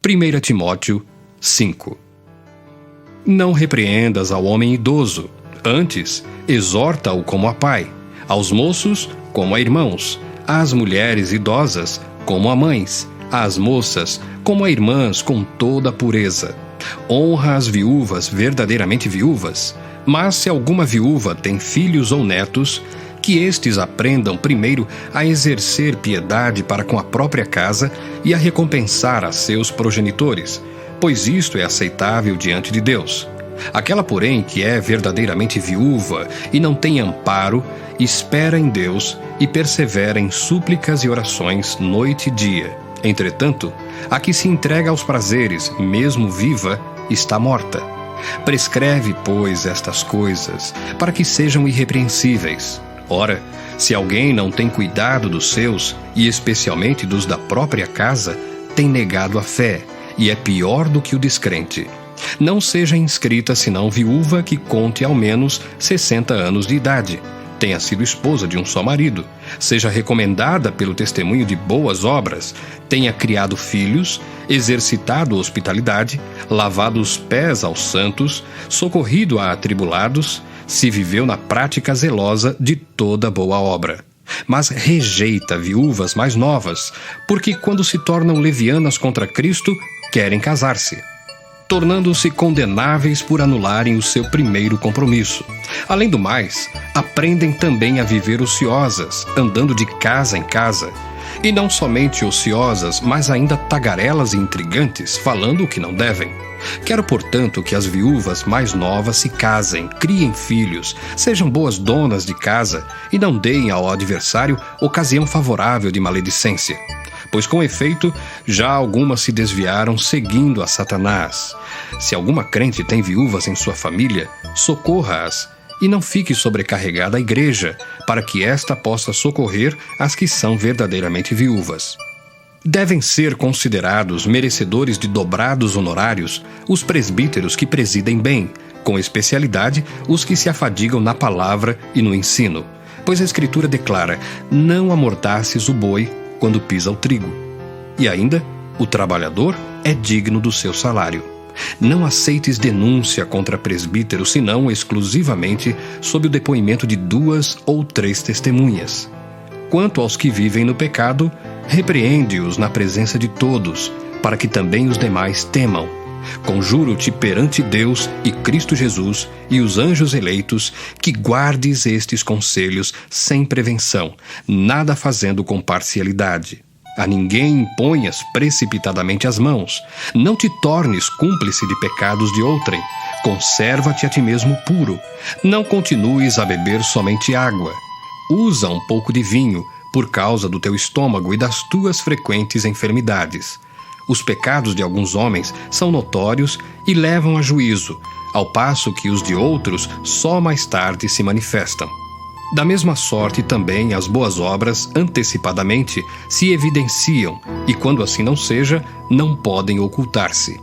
1 Timóteo 5. Não repreendas ao homem idoso, antes exorta-o como a pai, aos moços como a irmãos, às mulheres idosas como a mães, às moças como a irmãs com toda a pureza. Honra as viúvas verdadeiramente viúvas, mas se alguma viúva tem filhos ou netos, que estes aprendam primeiro a exercer piedade para com a própria casa e a recompensar a seus progenitores, pois isto é aceitável diante de Deus. Aquela, porém, que é verdadeiramente viúva e não tem amparo, espera em Deus e persevera em súplicas e orações noite e dia. Entretanto, a que se entrega aos prazeres, mesmo viva, está morta. Prescreve, pois, estas coisas, para que sejam irrepreensíveis. Ora, se alguém não tem cuidado dos seus, e especialmente dos da própria casa, tem negado a fé, e é pior do que o descrente. Não seja inscrita senão viúva que conte ao menos 60 anos de idade, tenha sido esposa de um só marido, seja recomendada pelo testemunho de boas obras, tenha criado filhos, exercitado hospitalidade, lavado os pés aos santos, socorrido a atribulados, se viveu na prática zelosa de toda boa obra. Mas rejeita viúvas mais novas, porque quando se tornam levianas contra Cristo, querem casar-se, tornando-se condenáveis por anularem o seu primeiro compromisso. Além do mais, aprendem também a viver ociosas, andando de casa em casa. E não somente ociosas, mas ainda tagarelas e intrigantes, falando o que não devem. Quero, portanto, que as viúvas mais novas se casem, criem filhos, sejam boas donas de casa e não deem ao adversário ocasião favorável de maledicência. Pois, com efeito, já algumas se desviaram seguindo a Satanás. Se alguma crente tem viúvas em sua família, socorra-as e não fique sobrecarregada a igreja, para que esta possa socorrer as que são verdadeiramente viúvas. Devem ser considerados merecedores de dobrados honorários os presbíteros que presidem bem, com especialidade os que se afadigam na palavra e no ensino. Pois a Escritura declara: não amordaces o boi quando pisa o trigo. E ainda, o trabalhador é digno do seu salário. Não aceites denúncia contra presbítero, senão exclusivamente sob o depoimento de 2 ou 3 testemunhas. Quanto aos que vivem no pecado, repreende-os na presença de todos, para que também os demais temam. Conjuro-te perante Deus e Cristo Jesus e os anjos eleitos, que guardes estes conselhos sem prevenção, nada fazendo com parcialidade. A ninguém imponhas precipitadamente as mãos. Não te tornes cúmplice de pecados de outrem. Conserva-te a ti mesmo puro. Não continues a beber somente água. Usa um pouco de vinho, por causa do teu estômago e das tuas frequentes enfermidades. Os pecados de alguns homens são notórios e levam a juízo, ao passo que os de outros só mais tarde se manifestam. Da mesma sorte também as boas obras antecipadamente se evidenciam e, quando assim não seja, não podem ocultar-se.